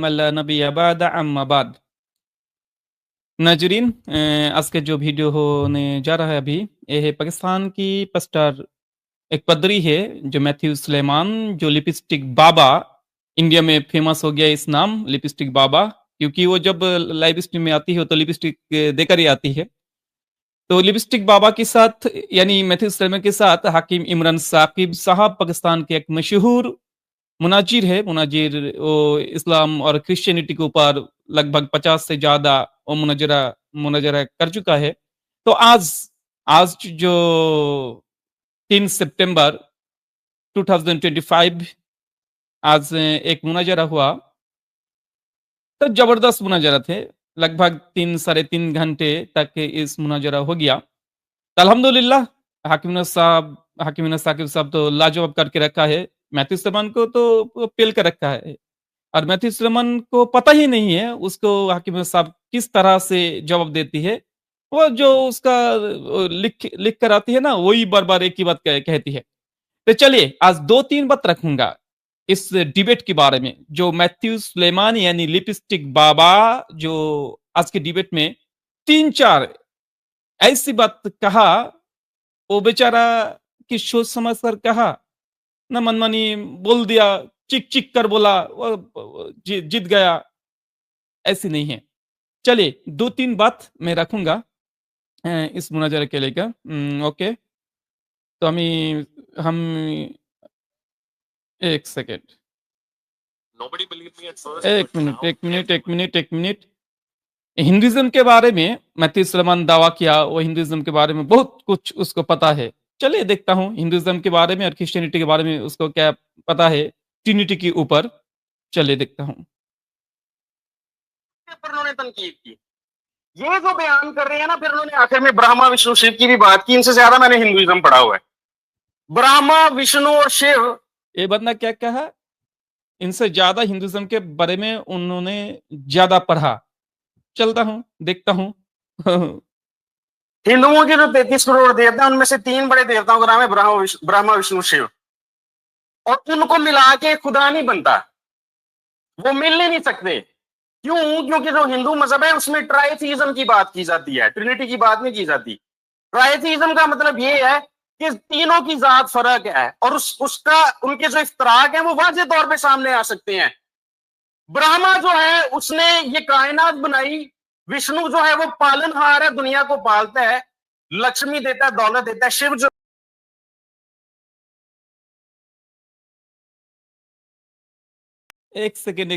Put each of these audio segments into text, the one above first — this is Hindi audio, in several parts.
नबी आबाद अम्माबाद नाजरीन, आज के जो वीडियो होने जा रहा है अभी, ये है पाकिस्तान की पस्टर एक पदरी है जो मैथ्यू सुलेमान, जो लिपस्टिक बाबा। इंडिया में फेमस हो गया इस नाम लिपस्टिक बाबा, क्योंकि वो जब लाइव स्ट्रीम में आती है तो लिपस्टिक देकर ही आती है। तो लिपस्टिक बाबा के साथ यानी मैथ्यू सुलेमान के साथ हाकिम इमरान साकिब साहब पाकिस्तान के एक मशहूर मुनाजिर है। मुनाजिर वो इस्लाम और क्रिश्चियनिटी के ऊपर लगभग 50 से ज्यादा वो मुनाजरा मुनाजरा कर चुका है। तो आज आज जो 3 सितंबर 2025 आज एक मुनाजरा हुआ। तो जबरदस्त मुनाजरा थे, लगभग 3 साढ़े 3 घंटे तक इस मुनाजरा हो गया। तो अल्हम्दुलिल्लाह हाकिम साकिब साहब तो लाजवाब करके रखा है। मैथ्यू सलमान को तो पेल कर रखा है, और मैथ्यू सुलेमान को पता ही नहीं है उसको हाकिम साहब किस तरह से जवाब देती है। वो जो उसका लिख लिख कर आती है ना, वही बार बार एक ही बात कहती है। तो चलिए आज 2-3 बात रखूंगा इस डिबेट के बारे में, जो मैथ्यू सुलेमान यानी लिपस्टिक बाबा जो आज के डिबेट में 3-4 ऐसी बात कहा। वो बेचारा की सोच समझ कर कहा ना, मनमानी बोल दिया, चिक चिक कर बोला, वो जीत गया, ऐसी नहीं है। चलिए 2-3 बात मैं रखूंगा इस मुनाजरा के लेकर। ओके, तो हम एक सेकेंड, एक मिनट। हिंदुइज्म के बारे में मैथ्यू सुलेमान दावा किया, वो हिंदुइज्म के बारे में बहुत कुछ उसको पता है। चलिए देखता हूँ हिंदुइज्म के बारे में और क्रिश्चियनिटी के बारे में उसको क्या पता है, ट्रिनिटी के ऊपर। चलिए देखता हूँ। पर उन्होंने तनकीद की, ये जो बयान कर रहे हैं ना, फिर उन्होंने आखिर में ब्रह्मा विष्णु शिव की भी बात की। इनसे ज्यादा मैंने हिंदुइज्म पढ़ा हुआ है। ब्रह्मा विष्णु और शिव, ये बंदा क्या कहा, इनसे ज्यादा हिंदुइज्म के बारे में उन्होंने ज्यादा पढ़ा। चलता हूँ, देखता हूँ। हिंदुओं के जो 33 करोड़ देवता हैं, उनमें से 3 बड़े देवताओं का नाम है ब्रह्मा विष्णु शिव, और उनको मिला के खुदा नहीं बनता, वो मिल ही नहीं सकते। क्यों? क्योंकि जो हिंदू मजहब है उसमें ट्राइथीज्म की बात की जाती है, ट्रिनिटी की बात नहीं की जाती। ट्राइथीज्म का मतलब ये है कि तीनों की जात फर्क है, और उसका उनके जो इफ्तराक है वो वाज़ेह तौर पे सामने आ सकते हैं। ब्रह्मा जो है उसने ये कायनात बनाई, विष्णु जो है वो पालनहार है, दुनिया को पालता है, लक्ष्मी देता है, दौलत देता है। शिव जो एक सेकेंड।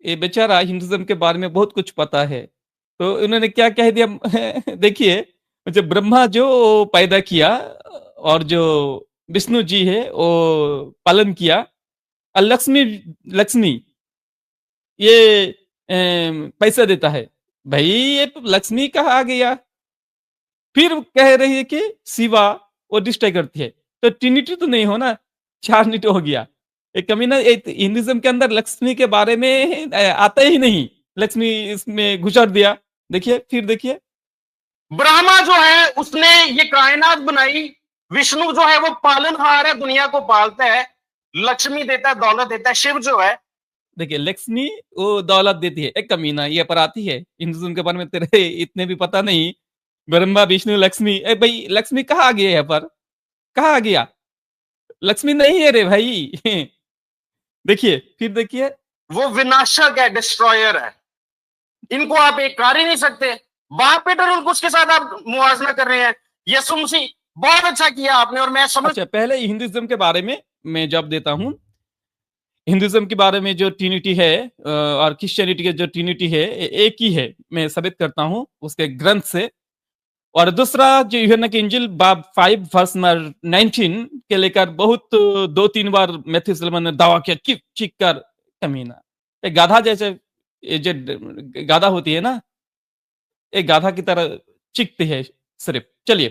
ये बेचारा हिंदुइज्म के बारे में बहुत कुछ पता है, तो इन्होंने क्या कह दिया। देखिए, जब ब्रह्मा जो पैदा किया और जो विष्णु जी है वो पालन किया, और लक्ष्मी लक्ष्मी ये पैसा देता है। भाई ये लक्ष्मी कहाँ आ गया? फिर कह रही है कि शिवा वो डिस्ट्रॉय करती है। तो ट्रिनिटी तो नहीं हो ना, 4 नीट हो गया। एक कमीना हिंदुइज्म के अंदर लक्ष्मी के बारे में आता ही नहीं, लक्ष्मी इसमें घुसर दिया। देखिए, फिर देखिए। ब्रह्मा जो है उसने ये कायनात बनाई, विष्णु जो है वो पालनहार है, दुनिया को पालता है, लक्ष्मी देता है, दौलत देता है। शिव जो है, देखिए, लक्ष्मी वो दौलत देती है। एक कमीना ये पर आती है, हिंदुइज्म के बारे में तेरे इतने भी पता नहीं। ब्रह्मा विष्णु लक्ष्मी, भाई लक्ष्मी कहाँ आ गया यहाँ पर? कहाँ आ गया? लक्ष्मी नहीं है रे भाई। देखिए, फिर देखिए। वो विनाशक है, डिस्ट्रॉयर है, इनको आप एक कर ही नहीं सकते। बाप बेटा उनको उसके साथ आप मुआवजा कर रहे हैं। यसु मसीह, बहुत अच्छा किया आपने, और मैं समझ। अच्छा, पहले हिंदुइज्म के बारे में मैं जवाब देता हूँ। हिंदुइज्म के बारे में जो ट्रिनिटी है और क्रिश्चियनिटी की जो ट्रिनिटी है, एक ही है। मैं साबित करता हूँ उसके ग्रंथ से। और दूसरा जो यूहन्ना की इंजिल बाब 5 वर्स 19 के लेकर बहुत 2-3 बार मैथ्यू सुलेमान ने दावा किया, चिक चिक कर कमीना। एक गाधा जैसे, ये जो गाधा होती है ना, एक गाधा की तरह चिकती है सिर्फ। चलिए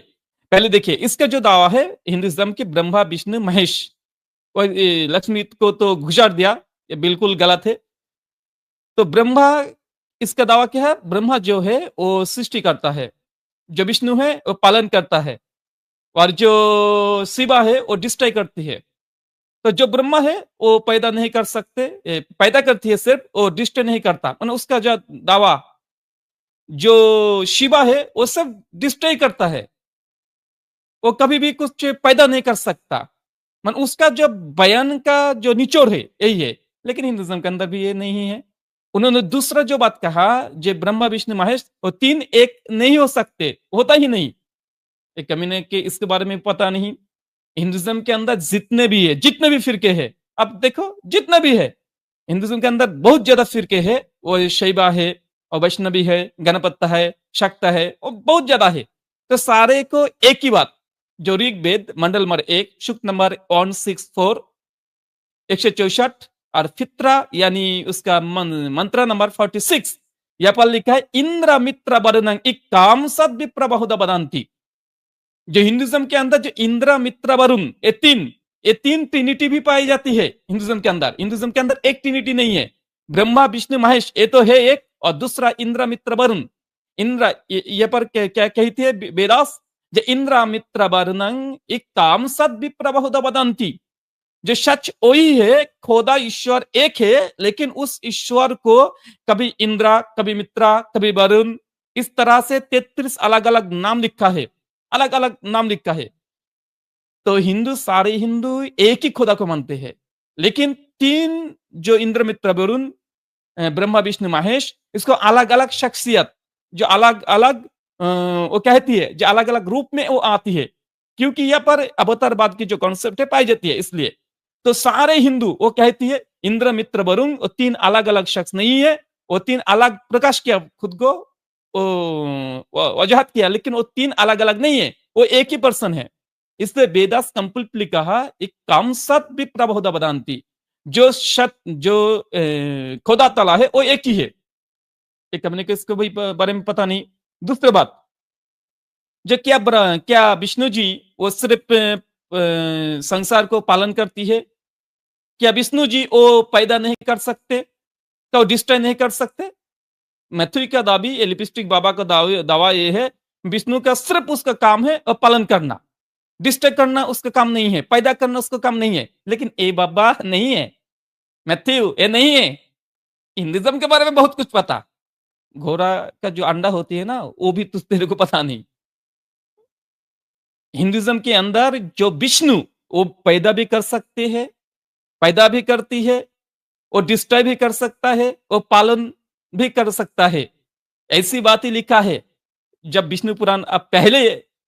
पहले देखिए इसका जो दावा है हिंदुइज्म के, ब्रह्मा विष्णु महेश, लक्ष्मी को तो घुसाड़ दिया, ये बिल्कुल गलत है। तो ब्रह्मा, इसका दावा क्या है? ब्रह्मा जो है वो सृष्टि करता है, जो विष्णु है वो पालन करता है, और जो शिवा है वो डिस्ट्रॉय करती है। तो जो ब्रह्मा है वो पैदा नहीं कर सकते, पैदा करती है सिर्फ, वो डिस्ट्रॉय नहीं करता। मतलब उसका जो दावा, जो शिवा है वो सब डिस्ट्रॉय करता है, वो कभी भी कुछ पैदा नहीं कर सकता। मन उसका जो बयान का जो निचोड़ है यही है। लेकिन हिंदुज्म के अंदर भी ये नहीं है। उन्होंने दूसरा जो बात कहा, जो ब्रह्मा विष्णु महेश वो तीन एक नहीं हो सकते, होता ही नहीं। एक कमीने के इसके बारे में पता नहीं। हिंदुज्म के अंदर जितने भी फिरके हैं, अब देखो जितने भी है हिंदुज्म के अंदर, बहुत ज्यादा फिरके है। वो शैवा है और वैष्णवी है, गणपत है, शक्त है, और बहुत ज्यादा है। तो सारे को एक ही बात, जो ऋग्वेद मंडल नंबर 1 सूक्त नंबर 164 164 और फित्रा यानी उसका मंत्र नंबर 46, यहाँ पर लिखा है इंद्र मित्र वरुण काम सद विप्र बहुधा बदांती। जो हिंदुज्म के अंदर जो इंद्र मित्र वरुण, ये तीन ट्रिनिटी भी पाई जाती है हिंदुज्म के अंदर। हिंदुज्म के अंदर एक ट्रिनिटी नहीं है, ब्रह्मा विष्णु महेश ये तो है एक, और दूसरा इंद्र मित्र वरुण। इंद्र ये पर क्या कहती है वेदास, जो इंद्र मित्र वरुण एक काम सद विप्र बहुधा बदांती। जो सच वही है, खोदा ईश्वर एक है, लेकिन उस ईश्वर को कभी इंद्रा, कभी मित्रा, कभी वरुण, इस तरह से 33 अलग अलग नाम लिखा है, अलग अलग नाम लिखा है। तो सारे हिंदू एक ही खुदा को मानते हैं, लेकिन तीन जो इंद्र मित्र वरुण ब्रह्मा विष्णु महेश, इसको अलग अलग शख्सियत, जो अलग अलग वो कहती है, जो अलग अलग रूप में वो आती है, क्योंकि यहाँ पर अवतारवाद की जो कॉन्सेप्ट है पाई जाती है, इसलिए। तो सारे हिंदू वो कहती है इंद्र मित्र वरुण, वो तीन अलग अलग शख्स नहीं है, वो तीन अलग प्रकाश किया खुद को, वजाहत किया, लेकिन वो तीन अलग अलग नहीं है, वो एक ही पर्सन है। इसलिए वेदास कंप्लीटली कहा एक काम सत भी प्रबोधा बदांती, जो खुदा तला है वो एक ही है। एक हमने को इसको भी बारे में पता नहीं। दूसरी बात, जो क्या विष्णु जी वो सिर्फ संसार को पालन करती है? क्या विष्णु जी वो पैदा नहीं कर सकते? क्या वो डिस्ट्रॉय नहीं कर सकते? मैथ्यू का दावी, लिपिस्टिक बाबा का दावा ये है, विष्णु का सिर्फ उसका काम है और पालन करना, डिस्ट्रॉय करना उसका काम नहीं है, पैदा करना उसका काम नहीं है। लेकिन ए बाबा नहीं है, मैथ्यू ये नहीं है। हिंदुज्म के बारे में बहुत कुछ पता, घोड़ा का जो अंडा होती है ना, वो भी तेरे को पता नहीं। हिंदुज्म के अंदर जो विष्णु वो पैदा भी कर सकते हैं, पैदा भी करती है, वो डिस्ट्रॉय भी कर सकता है, वो पालन भी कर सकता है। ऐसी बात ही लिखा है। जब विष्णु पुराण आप पहले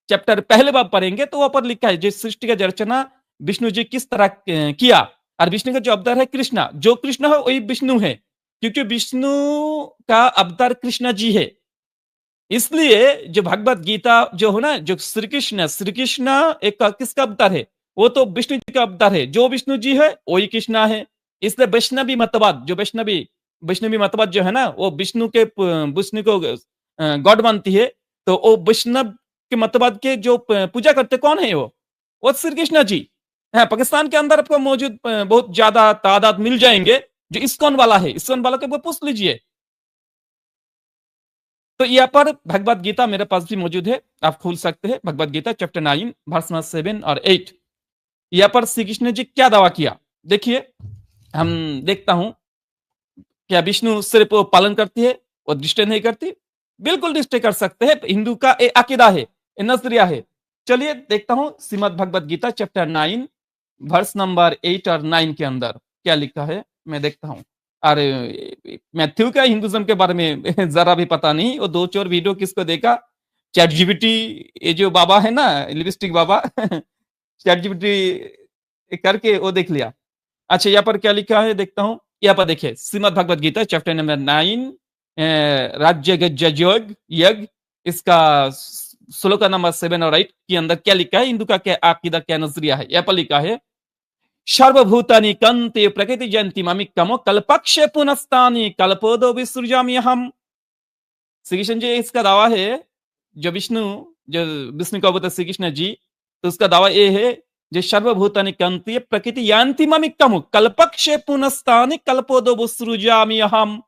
चैप्टर पहले बार पढ़ेंगे तो वहां पर लिखा है, जो सृष्टि का रचना विष्णु जी किस तरह किया, और विष्णु का जो अवतार है कृष्णा, जो कृष्ण है वही विष्णु है, क्योंकि विष्णु का अवतार कृष्णा जी है। इसलिए जो भगवत गीता जो है ना, जो श्री कृष्ण एक किसका अवतार है? वो तो विष्णु जी का अवतार है। जो विष्णु जी है वही कृष्णा है। इसलिए वैष्णवी मतवाद, जो वैष्णवी मतवाद जो है ना, वो विष्णु को गॉड मानती है। तो वो वैष्णव के मतवाद के जो पूजा करते कौन है? वो श्री कृष्ण जी है। पाकिस्तान के अंदर आपको मौजूद बहुत ज्यादा तादाद मिल जाएंगे जो इस्कॉन वाला है। इस्कॉन वाला को पूछ लीजिए। तो यहाँ पर भगवत गीता मेरे पास भी मौजूद है, आप खोल सकते हैं। भगवत गीता चैप्टर 9 वर्स 7 और 8। यहाँ पर श्री कृष्ण जी क्या दावा किया देखिए। हम देखता हूं, क्या विष्णु सिर्फ पालन करती है और डिस्ट्रॉय नहीं करती? बिल्कुल डिस्ट्रॉय कर सकते हैं। हिंदू का एक अकीदा है, नजरिया है। चलिए देखता हूं Shrimad Bhagavad Gita chapter 9 verse number 8 और 9 के अंदर क्या लिखा है, मैं देखता हूं। अरे मैथ्यू का हिंदुज्म के बारे में जरा भी पता नहीं। वो 2-4 वीडियो किसको देखा, चैट जीपीटी, ये जो बाबा है ना लिपस्टिक बाबा चैट जीपीटी करके वो देख लिया। अच्छा यहाँ पर क्या लिखा है देखता हूं। यहाँ पर देखिए श्रीमद भगवत गीता चैप्टर नंबर 9 राज्य योग यज्ञ, इसका श्लोक नंबर 7 और 8 के अंदर क्या लिखा है, हिंदू का क्या अकीदा, क्या नजरिया है। यहाँ पर लिखा है सर्वभूतानि कंते प्रकृति जयंती ममिकमो कल्पक्ष पुनस्तानि कल्पोदो विसृजामि हम। श्री कृष्ण जी इसका दावा है, जो विष्णु का अवतार श्री कृष्ण जी, तो उसका दावा ये है जो सर्वभूतानि कंते प्रकृति यान्ति ममिकमो कल्पक्ष पुनस्तानि कल्पोदो विसृजामि हम।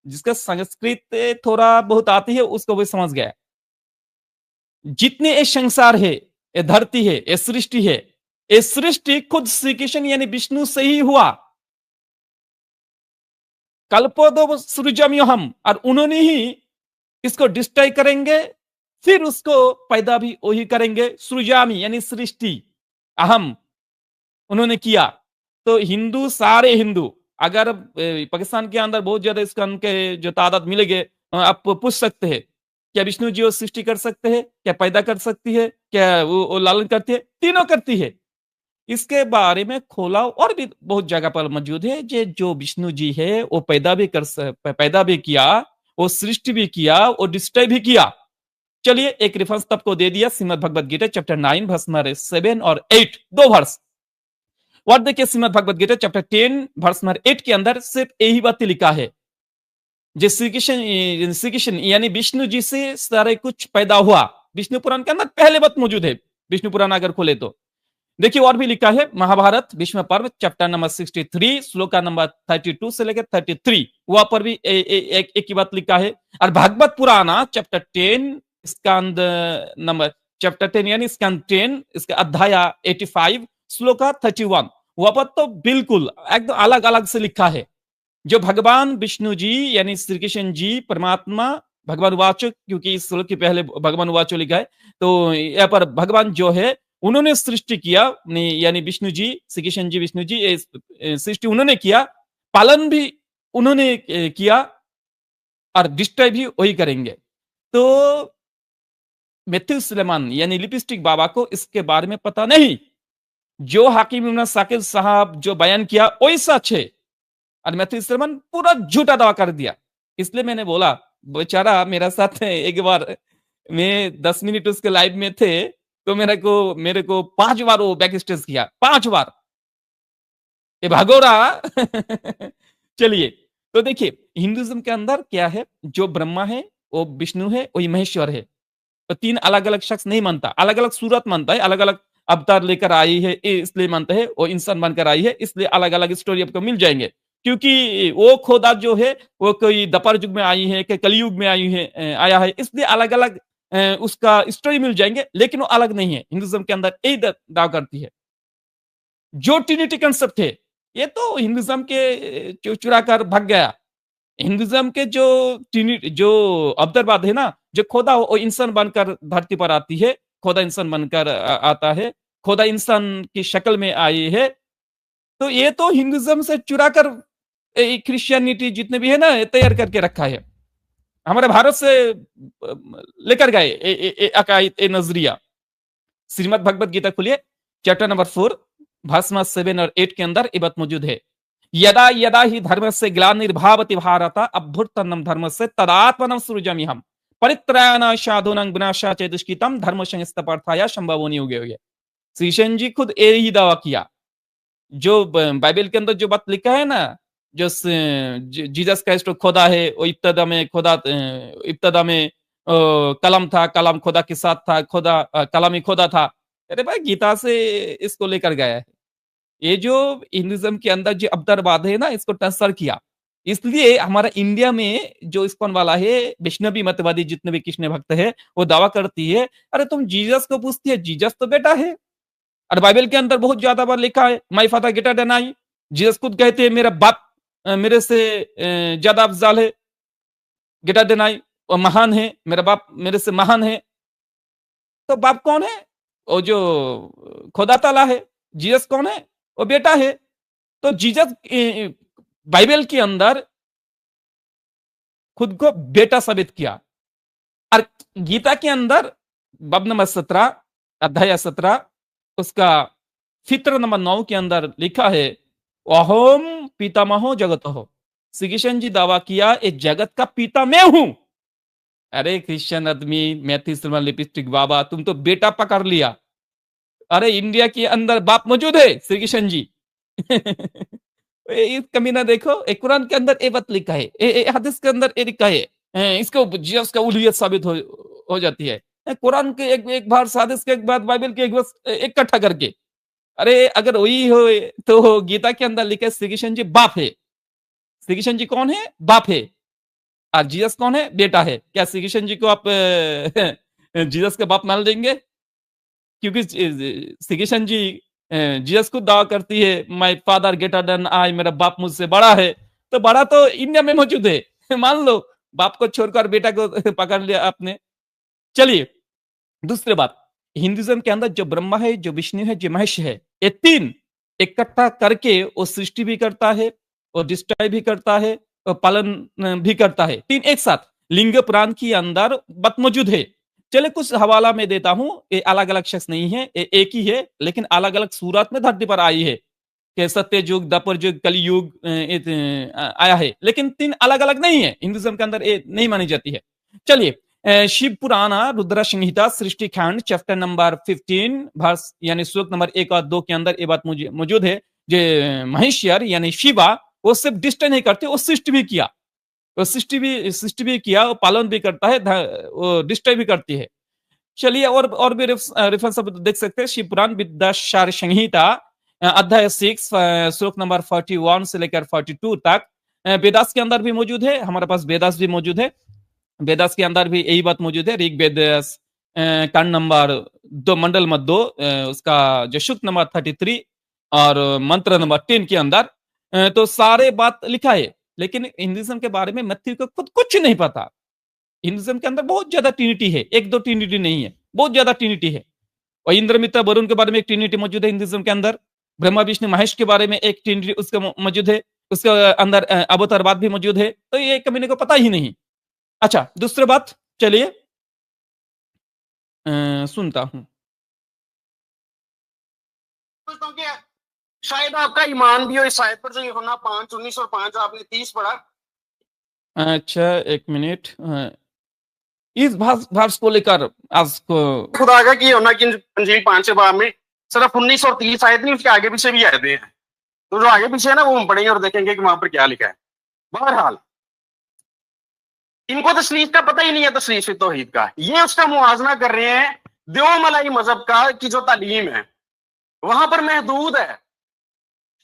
जिसका संस्कृत थोड़ा बहुत आती है उसको भी समझ गया। जितने ये संसार है, ये धरती है, ये सृष्टि है, ये सृष्टि खुद श्री कृष्ण यानी विष्णु से ही हुआ। कल्पोदो सृजम्यहम, और उन्होंने ही इसको डिस्ट्रॉय करेंगे, फिर उसको पैदा भी वही करेंगे। सृजामी यानी सृष्टि, अहम उन्होंने किया। तो हिंदू, सारे हिंदू, अगर पाकिस्तान के अंदर बहुत ज्यादा इसका उनके जो तादाद मिलेंगे, आप पूछ सकते हैं क्या विष्णु जी वो सृष्टि कर सकते हैं, क्या पैदा कर सकती है, क्या वो लालन करती है? तीनों करती है। इसके बारे में खोला और भी बहुत जगह पर मौजूद है। जो विष्णु जी है वो पैदा भी किया, वो सृष्टि भी किया, वो डिस्ट्रॉय भी किया। चलिए एक रेफरेंस तब को दे दिया, Shrimad Bhagavad Gita chapter 9 verse number 7 और 8, दो वर्स। और देखिए Shrimad Bhagavad Gita chapter 10 verse number 8 के अंदर सिर्फ यही बात लिखा है, जो श्री कृष्ण यानी विष्णु जी से सारे कुछ पैदा हुआ। विष्णु पुराण के अंदर पहले बात मौजूद है, विष्णु पुराण अगर खोले तो देखिए और भी लिखा है। महाभारत भीष्म पर्व चैप्टर नंबर 63 श्लोका नंबर 32 से लेकर 33, वहां पर भी एक ही बात लिखा है। और भागवत पुराना चैप्टर 10 स्कंद नंबर चैप्टर 10 यानी स्कंद 10 इसका अध्याय 85 श्लोका 31, वहां पर तो बिल्कुल एकदम अलग अलग से लिखा है। जो भगवान विष्णु जी यानी श्री कृष्ण जी परमात्मा, भगवान वाचक, क्योंकि इस श्लोक के पहले भगवान वाचक लिखा है, तो यहाँ पर भगवान जो है उन्होंने सृष्टि किया, यानी विष्णु जी, श्री कृष्ण जी विष्णु जी सृष्टि उन्होंने किया, पालन भी उन्होंने किया, और डिस्ट्रॉय भी वही करेंगे। तो मैथ्यू सुलेमान यानी लिपस्टिक बाबा को इसके बारे में पता नहीं। जो हाकिम इब्न साकिब साहब जो बयान किया वही सच है, और मैथ्यू सुलेमान पूरा झूठा दावा कर दिया। इसलिए मैंने बोला बेचारा मेरा साथ एक बार मैं 10 मिनट उसके लाइव में थे, तो मेरे को 5 बार वो बैक स्टेज किया, 5 बार ये भागोरा। चलिए तो देखिए हिंदुइज्म के अंदर क्या है, जो ब्रह्मा है वो विष्णु है, वही महेश्वर है। तो 3 अलग अलग शख्स नहीं मानता, अलग अलग सूरत मानता है, अलग अलग अवतार लेकर आई है इसलिए मानता है, वो इंसान बनकर आई है इसलिए अलग अलग स्टोरी आपको मिल जाएंगे। क्योंकि वो खोदा जो है वो कोई द्वापर युग में आई है, कि कलयुग में आई है, आया है, इसलिए अलग अलग उसका स्टोरी मिल जाएंगे, लेकिन वो अलग नहीं है। हिंदुइज्म के अंदर यही दावा करती है। जो ट्रिनिटी कंसेप्ट है ये तो हिंदुइज्म के चुरा कर भाग गया। हिंदुइज्म के जो अवतारवाद है ना, जो खोदा वो इंसान बनकर धरती पर आती है, खोदा इंसान बनकर आता है, खोदा इंसान की शक्ल में आई है। तो ये तो हिंदुइज्म से चुरा कर क्रिश्चियनिटी जितने भी है ना तैयार करके रखा है, हमारे भारत से लेकर गए अकायद नजरिया। श्रीमद भगवत गीता खोलिए चैप्टर नंबर 4 वर्स 7 और 8 के अंदर ये बात मौजूद है। यदा यदा ही धर्म से ग्लानिर्भावति भारत अभ्युत्थानं धर्म से तदात्मनं सृजाम्यहम् परित्राणाय साधूनां विनाशाय च दुष्कृतं धर्म संस्थापनार्थाय संभवो युगे युगे। श्री कृष्ण जी खुद यही दावा किया। जो बाइबल के अंदर जो बात लिखा है ना, जो जीसस क्राइस्ट खुदा है, वो इब्तदा में कलम था, कलम खुदा के साथ था, खुदा कलम ही खुदा था। अरे भाई गीता से इसको लेकर गया है। ये जो हिंदुइज्म के अंदर जो अवतारवाद है ना, इसको ट्रांसफर किया। इसलिए हमारा इंडिया में जो इस्कॉन वाला है, वैष्णवी मतवादी जितने भी कृष्ण भक्त है, वो दावा करती है अरे तुम जीसस को पूछती है, जीसस तो बेटा है। और बाइबल के अंदर बहुत ज्यादा बार लिखा है my father greater than I. Jesus खुद कहते हैं मेरा बाप मेरे से ज्यादा अफजाल है, ग्रेटर देन आई, वो महान है, मेरा बाप मेरे से महान है। तो बाप कौन है? वो जो खुदा ताला है। जीसस कौन है? वो बेटा है। तो जीसस बाइबल के अंदर खुद को बेटा साबित किया। और गीता के अंदर बाब नंबर 17 अध्याय 17 उसका फित्र नंबर 9 के अंदर लिखा है अहम पितामहो जगत हो। श्री कृष्ण जी दावा किया इस जगत का पिता मैं हूं। अरे क्रिश्चियन आदमी, मैथ्यू लिपस्टिक बाबा, तुम तो बेटा पकड़ लिया। अरे इंडिया के अंदर बाप मौजूद है श्री कृष्ण जी। इस कमीना देखो, कुरान के अंदर ये बात लिखा है, हदीस के अंदर ये लिखा है, इसको जीसस का उलूहियत साबित हो जाती है। कुरान के एक बार, हदीस के एक बार, बाइबल के एक बार इकट्ठा करके। अरे अगर वही हो तो गीता के अंदर लिखा है श्री कृष्ण जी बाप है। श्री कृष्ण जी कौन है? बाप है। और जीसस कौन है? बेटा है। क्या श्री कृष्ण जी को आप जीसस का बाप मान लेंगे? क्योंकि श्री कृष्ण जी जीसस खुद दावा करती है my father greater than I, मेरा बाप मुझसे बड़ा है। तो बड़ा तो इंडिया में मौजूद है। मान लो बाप को छोड़कर बेटा को पकड़ लिया आपने। चलिए दूसरी बात, हिंदुइज्म के अंदर जो ब्रह्मा है, जो विष्णु है, जो महेश है, ये तीन इकट्ठा करके वो सृष्टि भी करता है और डिस्ट्रॉय भी करता है और पालन भी करता है। तीन एक साथ लिंग पुराण के अंदर बात मौजूद है। चलिए कुछ हवाला में देता हूं, ये अलग अलग शख्स नहीं है, ये एक ही है लेकिन अलग अलग सूरत में धरती पर आई है कि सत्य युग, द्वापर युग, कली युग आया है, लेकिन तीन अलग अलग नहीं है। हिंदुइज्म के अंदर ये नहीं मानी जाती है। चलिए शिव पुराना रुद्र संहिता सृष्टि खंड चैप्टर नंबर 15 वर्स यानी श्लोक नंबर 1 और 2 के अंदर ये बात मौजूद है। जो महेश्वर यानी शिवा वो सिर्फ डिस्ट्रॉय नहीं करते, वो सृष्टि भी किया, वो सृष्टि भी किया, वो पालन भी करता है, वो डिस्ट्रॉय भी करती है। चलिए और भी रेफरेंस देख सकते हैं। शिव पुराण विद्यासार संहिता अध्याय 6 श्लोक नंबर 41 से लेकर 42 तक वेदास के अंदर भी मौजूद है। हमारे पास वेदास भी मौजूद है। वेदास के अंदर भी यही बात मौजूद है। ऋग वेद कांड नंबर 2 मंडल मत 2 उसका जो सूक्त नंबर 33 और मंत्र नंबर 10 के अंदर तो सारे बात लिखा है। लेकिन हिंदुइज्म के बारे में मैथ्यू को खुद कुछ नहीं पता। हिंदुइज्म के अंदर बहुत ज्यादा ट्रिनिटी है, एक दो ट्रिनिटी नहीं है, बहुत ज्यादा ट्रिनिटी है। और इंद्र मित्र वरुण के बारे में एक ट्रिनिटी मौजूद है हिंदुइज्म के अंदर। ब्रह्मा विष्णु महेश के बारे में एक ट्रिनिटी उसका मौजूद है, उसके अंदर अवतारवाद भी मौजूद है। तो ये कभी को पता ही नहीं। अच्छा दूसरी बात, चलिए सुनता हूं। शायद आपका ईमान भी हो इस आयत पर, जो यूहन्ना 5:19 और 5 आपने 30 पढ़ा। अच्छा एक मिनट, इस भाष को लेकर आज को खुदा का कि यूहन्ना की इंजील 5 बाब में सिर्फ 19 और 30 आयत नहीं, उसके आगे पीछे भी आयतें हैं। तो जो आगे पीछे है ना वो हम पढ़ेंगे और देखेंगे कि वहां पर क्या लिखा है। बहरहाल इनको तशरीफ का पता ही नहीं है, तशरीफ तौहीद का। ये उसका मुआजना कर रहे हैं देवमलाई मजहब का कि जो तालीम है वहां पर महदूद है,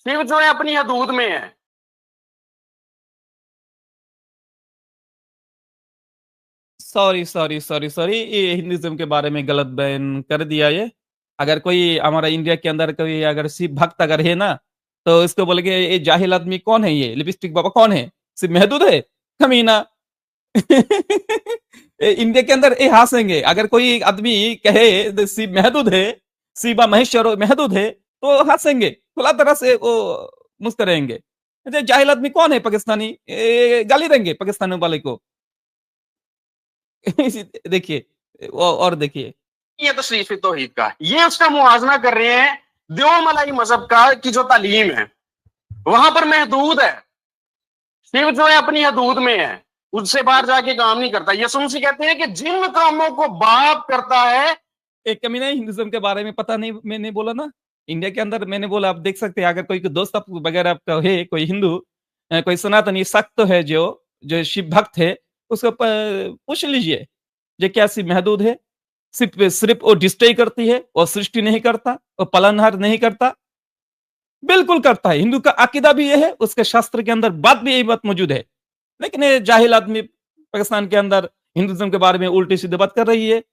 शिव जो है अपनी हदूद में है। सॉरी, ये हिंदुइज्म के बारे में गलत बयान कर दिया ये। अगर कोई हमारा इंडिया के अंदर कोई अगर शिव भक्त अगर है ना तो इसको बोलेंगे ये जाहिल आदमी कौन है, ये लिपस्टिक बाबा कौन है, शिव महदूद है कमीना। इंडिया के अंदर ये हंसेंगे अगर कोई आदमी कहे शिव महदूद है, शिवा महेश्वर महदूद है, तो हंसेंगे खुला तरह से वो मुस्कुराएंगे। जाहिल आदमी कौन है पाकिस्तानी, गाली देंगे पाकिस्तानी वाले को। देखिए और देखिए ये तशरीफ तौहीद का, ये उसका मुआजना कर रहे हैं देवमलाई मजहब का कि जो तालीम है वहां पर महदूद है, शिव जो है अपनी हदूद में है, उससे बाहर जाके काम नहीं करता। यसुम से कहते हैं कि जिन कामों को बाप करता है। एक कमी नहीं हिंदुइज्म के बारे में पता नहीं, मैंने बोला ना इंडिया के अंदर, मैंने बोला आप देख सकते हैं। अगर कोई दोस्त आप वगैरह आपका है, कोई हिंदू कोई सनातनी सख्त है जो जो शिव भक्त है, उसको पूछ लीजिए ये क्या शिव महदूद है। सिर्फ वो डिस्ट्रॉय करती है, वो सृष्टि नहीं करता, वो पालनहार नहीं करता, बिल्कुल करता है। हिंदू का अकीदा भी ये है, उसके शास्त्र के अंदर बात भी यही बात मौजूद है। लेकिन ये जाहिल आदमी पाकिस्तान के अंदर हिंदुइज्म के बारे में उल्टी सीधी बात कर रही है।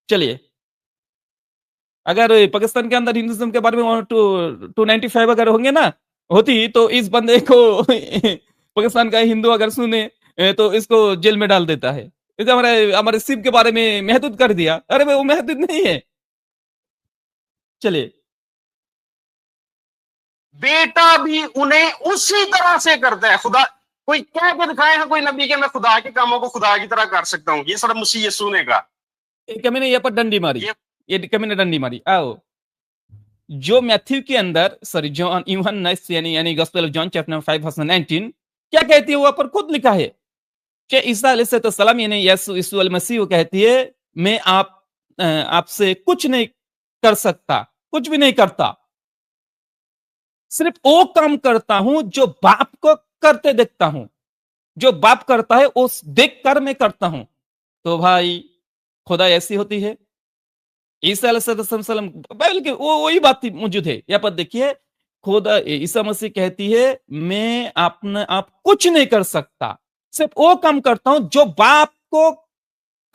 चलिए अगर पाकिस्तान के अंदर हिंदुइज्म के बारे में 295 अगर होंगे ना होती तो इस बंदे को पाकिस्तान का हिंदू अगर सुने तो इसको जेल में डाल देता है। इसे हमारे हमारे शिव के बारे में महदूद कर दिया। अरे वो महदूद नहीं है। चलिए बेटा भी उन्हें उसी तरह से करता है। खुदा कोई कह के दिखाए है कोई नबी के मैं खुदा के कामों को खुदा की तरह कर सकता हूं, ये सब मसीह यीशु ने कहा। कमी ने यहाँ पर डंडी मारी, ये कमी ने डंडी मारी। आओ जो मैथ्यू के अंदर सॉरी जॉन यूहन्ना यानी gospel of John chapter 5 verse 19 क्या कहती है, वहां पर खुद लिखा है कि ईसा अलैहिस्सलाम यानी यीशु अल मसीह कहती है मैं आपसे कुछ नहीं कर सकता, कुछ भी नहीं करता, सिर्फ वो काम करता हूं जो बाप को करते देखता हूं, जो बाप करता है उस देख कर मैं करता हूं। तो भाई खुदा ऐसी होती है। ईसा अलैहिस्सलाम बाइबल की वो वही बात मौजूद है। यहाँ पर देखिए खुदा ईसा मसीह कहती है मैं अपने आप कुछ नहीं कर सकता, सिर्फ वो काम करता हूं जो बाप को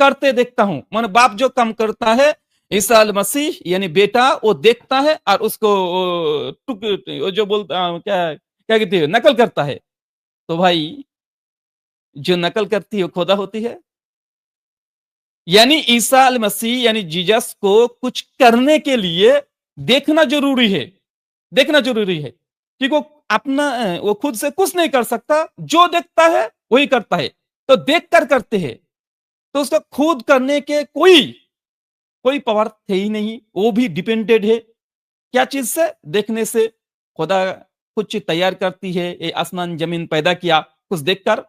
करते देखता हूं। माने बाप जो काम करता है ईसा अल मसीह यानी बेटा वो देखता है और उसको वो जो बोलता क्या क्या कहते हैं नकल करता है। तो भाई जो नकल करती है वो खुदा होती है। यानी ईसा अल मसीह यानी जीसस को कुछ करने के लिए देखना जरूरी है, देखना जरूरी है क्योंकि वो अपना वो खुद से कुछ नहीं कर सकता, जो देखता है वही करता है। तो देख कर करते हैं, तो उसका खुद करने के कोई कोई पावर थे ही नहीं, वो भी डिपेंडेड है क्या चीज से, देखने से। खुदा कुछ तैयार करती है, ये आसमान जमीन पैदा किया कुछ देखकर।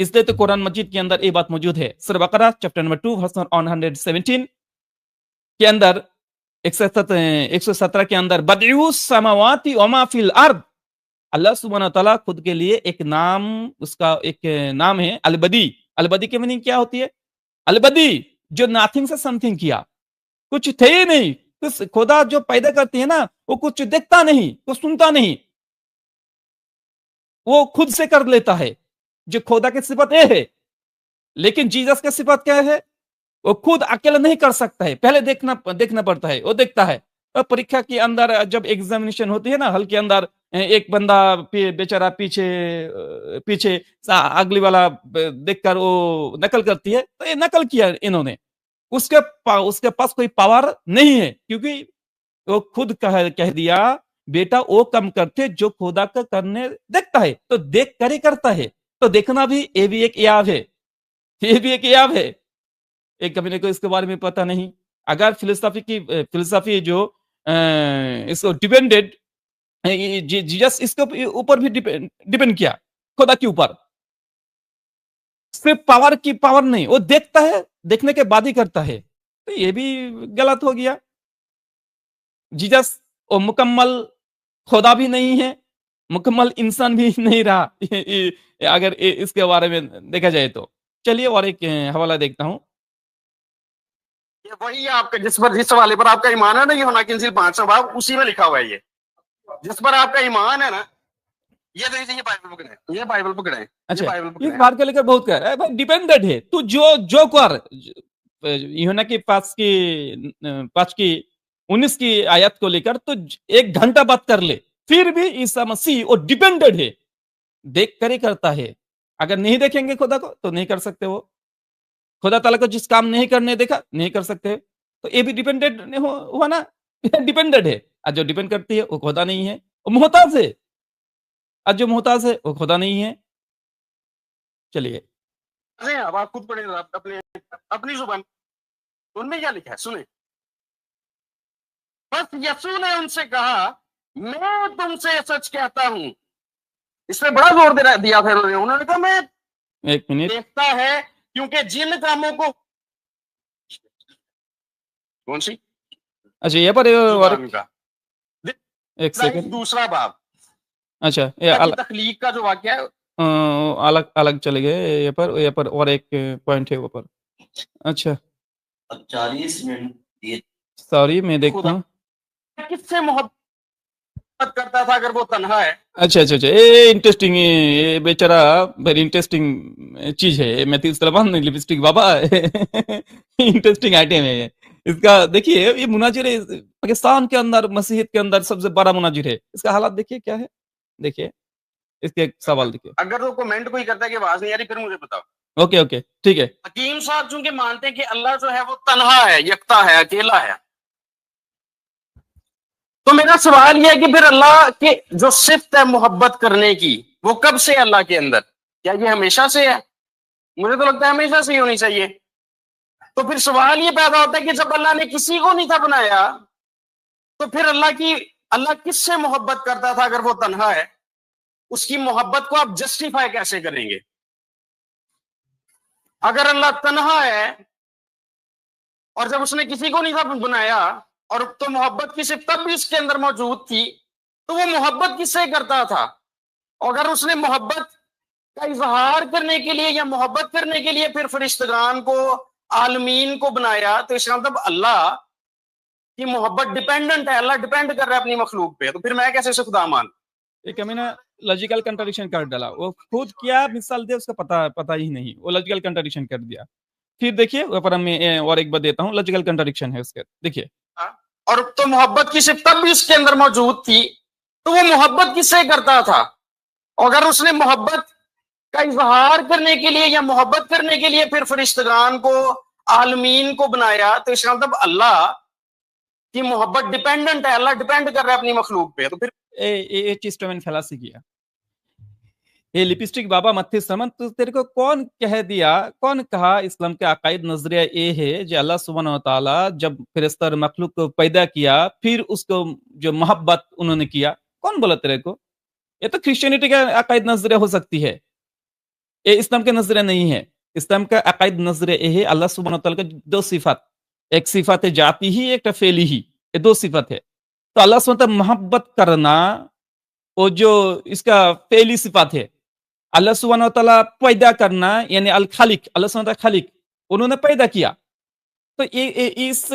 इसलिए तो कुरान मजीद के अंदर ये बात मौजूद है। सूरह बकरा चैप्टर नंबर 2 वर्स 117 के अंदर 117 के अंदर बदिउस समावाती वमा फिल अर्द, अल्लाह सुब्हानहू तआला खुद के लिए एक नाम, उसका एक नाम है अलबदी। अलबदी की मीनिंग क्या होती है? अलबदी जो नथिंग से समथिंग किया, कुछ थे ही नहीं। कुछ खुदा जो पैदा करती है ना, वो कुछ देखता नहीं, कुछ सुनता नहीं, वो खुद से कर लेता है। जो खुदा की सिफत ये है। लेकिन जीसस की सिफत क्या है? वो खुद अकेला नहीं कर सकता है, पहले देखना देखना पड़ता है, वो देखता है। और परीक्षा के अंदर जब एग्जामिनेशन होती है ना, हल के अंदर एक बंदा बेचारा पीछे पीछे अगली वाला देखकर वो नकल करती है, तो ये नकल किया इन्होंने। उसके पास कोई पावर नहीं है, क्योंकि वो खुद कह दिया बेटा वो कम करते जो खुदा का करने देखता है, तो देख कर ही करता है। तो देखना भी ये भी एक याब है, ये भी एक याब है। एक कभी को इसके बारे में पता नहीं। अगर फिलोसफी जो इसको डिपेंडेड जीसस इसके ऊपर भी डिपेंड किया, खुदा के ऊपर। सिर्फ पावर की पावर नहीं, वो देखता है, देखने के बाद ही करता है। तो ये भी गलत हो गया। जीसस वो मुकम्मल खुदा भी नहीं है, मुकम्मल इंसान भी नहीं रहा। अगर इसके बारे में देखा जाए तो। चलिए और एक हवाला देखता हूं। ये वही है आपका, जिस वाले पर आपका ईमान है ना, ये होना किंसिल 5वां बाब, उसी में लिखा हुआ है। ये जिस पर आपका ईमान है ना, ये देखिए, ये बाइबल पकड़े, ये बाइबल पकड़े, अच्छा, ये बाइबल इस पकड़े। बात को लेकर बहुत कह रहा है भाई, डिपेंडेंट है तू जो जो कर। यूहन्ना की 5 की 19 की आयत को लेकर तो 1 घंटा बात कर ले, फिर भी ईसा मसीह वो डिपेंडेंट है, देख कर ही करता है। अगर नहीं देखेंगे खुदा को तो नहीं कर सकते। वो खुदा ताला को जिस काम नहीं करने देखा नहीं कर सकते। तो ये भी डिपेंडेंट हुआ ना। डिपेंडेंट है, और जो डिपेंड करती है वो खुदा नहीं है, वो मोहताज है। और जो मोहताज है वो खुदा नहीं है। चलिए अरे अब आप खुद पढ़े, आप अपने अपनी जुबान, उनमें क्या लिखा है सुने। बस यसू ने उनसे कहा, मैं तुमसे सच कहता हूं। इस पे बड़ा जोर दिया फिर उन्होंने कहा, मैं 1 मिनट। देखता है, क्योंकि जिन कामों को, कौन सी, अच्छा ये पर और जुबान का 1 सेकंड। दूसरा बाब, अच्छा ये तखलीक का जो वाक्य है। अलग अलग चले गए। ये पर और एक पॉइंट है वो पर। अच्छा 40 मिनट। सॉरी, मैं देखता हूँ। किससे मोहब्बत करता था अगर वो तन्हा है? अच्छा अच्छा अच्छा, ये इंटरेस्टिंग, ये बेचारा वेरी इंटरेस्टिंग चीज है। मैथ्यू सलमान लिपस्टिक बाबा इंटरेस्टिंग आइटम है ये। इसका देखिए, ये मुनाजिर पाकिस्तान के अंदर मसीहत के अंदर सबसे बड़ा मुनाजिर है। इसका हालात देखिए क्या है। देखिए इसके एक सवाल देखिए। अगर वो कमेंट कोई करता है कि आवाज नहीं आ रही, फिर मुझे बताओ। ओके ओके ठीक है। हकीम साहब चूंकि मानते हैं कि अल्लाह जो है वो तन्हा है, यकता है, अकेला है, तो मेरा सवाल यह है कि फिर अल्लाह के जो सिफ्त है मोहब्बत करने की, वो कब से अल्लाह के अंदर? क्या ये हमेशा से है? मुझे तो लगता है हमेशा से ही होनी चाहिए। तो फिर सवाल ये पैदा होता है कि जब अल्लाह ने किसी को नहीं था बनाया, तो फिर अल्लाह किससे मोहब्बत करता था अगर वो तन्हा है? उसकी मोहब्बत को आप जस्टिफाई कैसे करेंगे? अगर अल्लाह तन्हा है और जब उसने किसी को नहीं था बनाया, और तो मोहब्बत की सिर्फ तब भी उसके अंदर मौजूद थी, तो वो मोहब्बत किससे करता था? अगर उसने मोहब्बत का इजहार करने के लिए या मोहब्बत करने के लिए फिर फरिश्तगान को, आलमीन को बनाया, तो इसका मतलब अल्लाह की मोहब्बत डिपेंडेंट है, अल्लाह डिपेंड कर रहा है अपनी मखलूक पे। तो फिर मैं कैसे उसे खुदा मान? एक मैंने लॉजिकल कंट्राडिक्शन कर डाला। वो खुद क्या मिसाल दे उसका पता ही नहीं, वो लॉजिकल कंट्राडिक्शन कर दिया। फिर देखिए वहाँ पर मैं और एक बात देता हूँ, लॉजिकल कंट्राडिक्शन है उसके, देखिए। और तो मोहब्बत की सिर्फ तब भी उसके अंदर मौजूद थी, तो वो मोहब्बत किससे करता था? अगर उसने मोहब्बत का इजहार करने के लिए या मोहब्बत करने के लिए फिर फरिश्तगान को, आलमीन को बनाया, तो इसका मतलब अल्लाह की मोहब्बत डिपेंडेंट है, अल्लाह डिपेंड कर रहा है अपनी मखलूक पे, तो फिर ये चीज तो मैंने फैलासी किया। ये लिपस्टिक बाबा मत्थी समन, तो तेरे को कौन कह दिया, कौन कहा इस्लाम के अकायद नजरिया ये है जो अल्लाह सुब्हानहू व तआला जब फिरिश्ता और मखलूक को पैदा किया फिर उसको जो मोहब्बत उन्होंने किया, कौन बोला तेरे को? ये तो क्रिश्चियनिटी का अकायद नजरिया हो सकती है, ये इस्लाम के नजरिया नहीं है। इस्लाम का अकायद नजरिया ये है अल्लाह सुब्हानहू व तआला का दो सिफत, एक सिफत है जाती ही, एक फेली ही, ये दो सिफत है। तो अल्लाह सुब्हानहू व तआला मोहब्बत करना, वो जो इसका फेली सिफत है। अल्लाह सुब्हानहू व तआला पैदा करना यानी अल खालिक, अल्लाह सुब्हानहू व तआला खालिक, उन्होंने पैदा किया। तो ये इस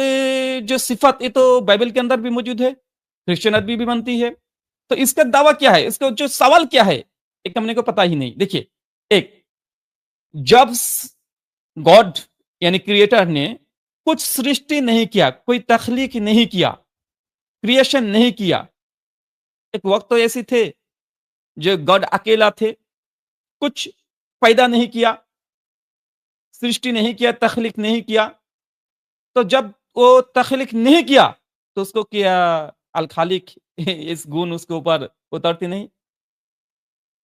जो सिफत ये तो बाइबल के अंदर भी मौजूद है, क्रिश्चियन भी बनती है। तो इसका दावा क्या है, इसका जो सवाल क्या है, एक हमने को पता ही नहीं। देखिए, एक जब गॉड यानी क्रिएटर ने कुछ सृष्टि नहीं किया, कोई तखलीक नहीं किया, क्रिएशन नहीं किया, एक वक्त तो ऐसे थे जो गॉड अकेला थे, कुछ पैदा नहीं किया, सृष्टि नहीं किया, तखलीक नहीं किया। तो जब वो तखलीक नहीं किया तो उसको किया अल खालिक इस गुण उसके ऊपर उतरती नहीं।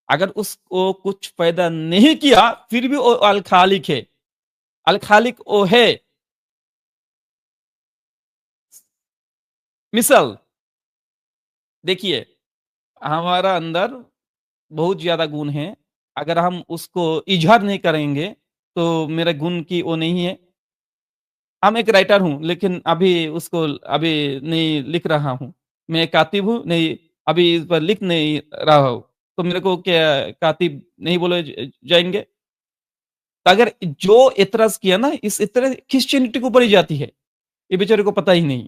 अगर उसको कुछ पैदा नहीं किया फिर भी वो अल खालिक है, अल खालिक वो है। मिसल देखिए, हमारा अंदर बहुत ज्यादा गुण है, अगर हम उसको इजहार नहीं करेंगे तो मेरा गुण की वो नहीं है। हम एक राइटर हूँ लेकिन अभी उसको अभी नहीं लिख रहा हूँ। मैं एक कातिब हूँ, नहीं अभी इस पर लिख नहीं रहा हूँ। तो मेरे को क्या कातिब नहीं बोले जाएंगे? तो अगर जो एतराज किया ना, इस तरह क्रिश्चियनिटी के ऊपर ही जाती है, ये बेचारे को पता ही नहीं।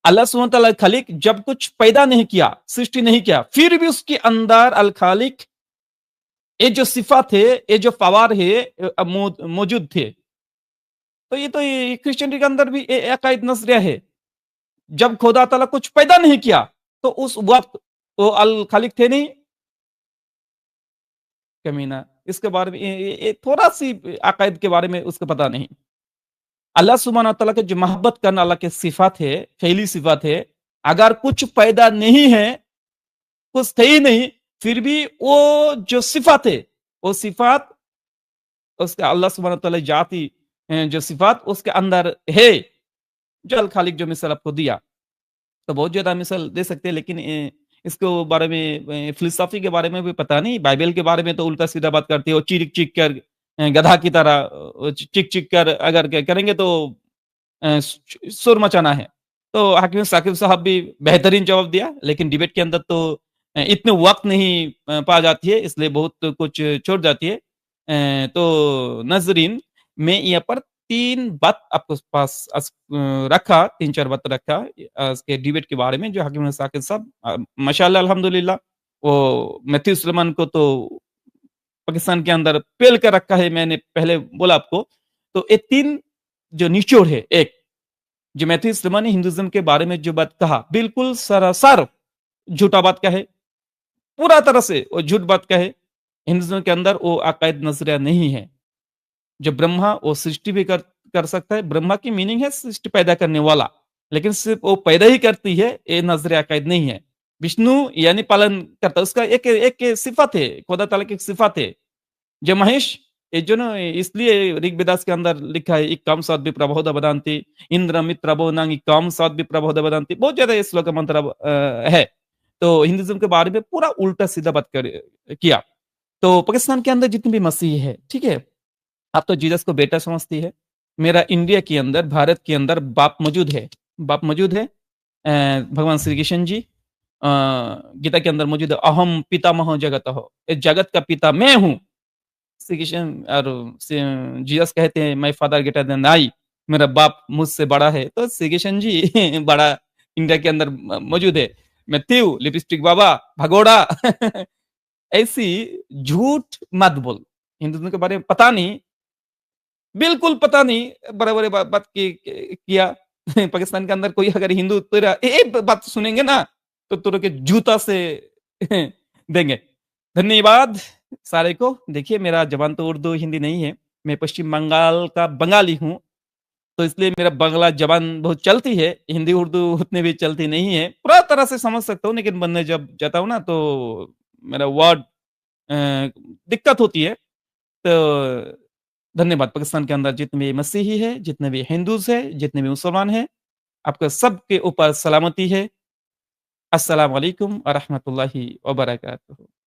अल्लाह सुब्हानहू व तआला खालिक जब कुछ पैदा नहीं किया, सृष्टि नहीं किया, फिर भी उसके अंदर अल खालिक ये जो सिफत है, ये जो पावर है मौजूद थे। तो ये क्रिश्चियनिटी के अंदर भी अकायद नजरिया है। जब खुदा ताला कुछ पैदा नहीं किया तो उस वक्त वो अल खालिक थे नहीं। कमीना इसके बारे में ये थोड़ा सी अकायद के बारे में उसको पता नहीं। अल्लाह सुब्हानहू व तआला के जो मोहब्बत करना अल्लाह के सिफत है, फैली सिफत है। अगर कुछ पैदा नहीं है, कुछ थे ही नहीं, फिर भी वो जो सिफत है, वो सिफत उसके अल्लाह सुब्हानहू व तआला जाती जो सिफत उसके अंदर है, जो अल खालिक जो मिसाल आपको दिया। तो बहुत ज़्यादा मिसाल दे सकते हैं लेकिन इसको बारे में फिलॉसफी के बारे में भी पता नहीं। बाइबल के बारे में तो उल्टा-सीधा बात करती है, वो चीख-चीख कर गधा की तरह चीख-चीख कर अगर करेंगे तो शोर मचाना है। तो हाकिम साकिब साहब भी बेहतरीन जवाब दिया, लेकिन डिबेट के अंदर तो इतने वक़्त नहीं पा जाती है, इसलिए बहुत कुछ छूट जाती है। तो नाज़रीन, मैं यहाँ पर 3 बात आपको पास रखा, 3-4 बात रखा इसके डिबेट के बारे में जो हाकिम साकिब साहब माशाअल्लाह अल्हम्दुलिल्लाह वो मैथ्यू सुलेमान को तो पाकिस्तान के अंदर पेल कर रखा है, मैंने पहले बोला आपको। तो ये 3 जो निचोड़ है, एक जो मैथ्यू सुलेमान ने हिंदुइज्म के बारे में जो बात कहा, बिल्कुल सरासर झूठा बात का है, पूरा तरह से वो झूठ बात का है। हिंदुइज्म के अंदर वो अकायद नज़रिया नहीं है। जो ब्रह्मा वो सृष्टि भी कर सकता है, ब्रह्मा की मीनिंग है सृष्टि पैदा करने वाला, लेकिन सिर्फ वो पैदा ही करती है ये नजरिया अकायद नहीं है। विष्णु यानी पालन करता है, उसका एक एक सिफत है, खुदा ताला की एक सिफत है। जो महेश ये जो ना, इसलिए ऋग्वेदास के अंदर लिखा है इक्काम सात भी प्रबोध बदांति इंद्र मित्र बोनांग इक्काम सात भी प्रबोध बदांति, बहुत ज्यादा ये श्लोक मंत्र है। तो हिंदुइज्म के बारे में पूरा उल्टा सीधा बात किया। तो पाकिस्तान के अंदर जितने भी मसीह है, ठीक है, आप तो जीसस को बेटा समझती है। मेरा इंडिया के अंदर, भारत के अंदर बाप मौजूद है, बाप मौजूद है। भगवान श्री कृष्ण जी गीता के अंदर मौजूद है, अहम पितामह जगत हो, इस जगत का पिता मैं हूं। श्री कृष्ण और जीसस कहते हैं my father greater than I, मेरा बाप मुझसे बड़ा है। तो श्री कृष्ण जी बड़ा इंडिया के अंदर मौजूद है। मैथ्यू लिपस्टिक बाबा भगोड़ा ऐसी झूठ मत बोल। हिंदुत्व के बारे में पता नहीं, बिल्कुल पता नहीं बराबर बात किया। पाकिस्तान के अंदर कोई अगर हिंदू तेरा एक बात सुनेंगे ना, तो तुरंत के जूता से देंगे। धन्यवाद सारे को। देखिए मेरा ज़बान तो उर्दू, हिंदी नहीं है। मैं पश्चिम बंगाल का बंगाली हूँ, तो इसलिए मेरा बांग्ला ज़बान बहुत चलती है। हिंदी, उर्दू उतनी भी चलती नहीं है। पूरा तरह से समझ सकता हूँ, लेकिन बनने जब जाता हूँ ना, तो मेरा वर्ड अ, दिक्कत होती है। तो धन्यवाद। पाकिस्तान के अंदर जितने भी मसीही हैं, जितने भी हिंदूज़ हैं, जितने भी मुसलमान हैं, आपका सबके ऊपर सलामती है। अस्सलाम वालेकुम व रहमतुल्लाहि व बरकातुहू।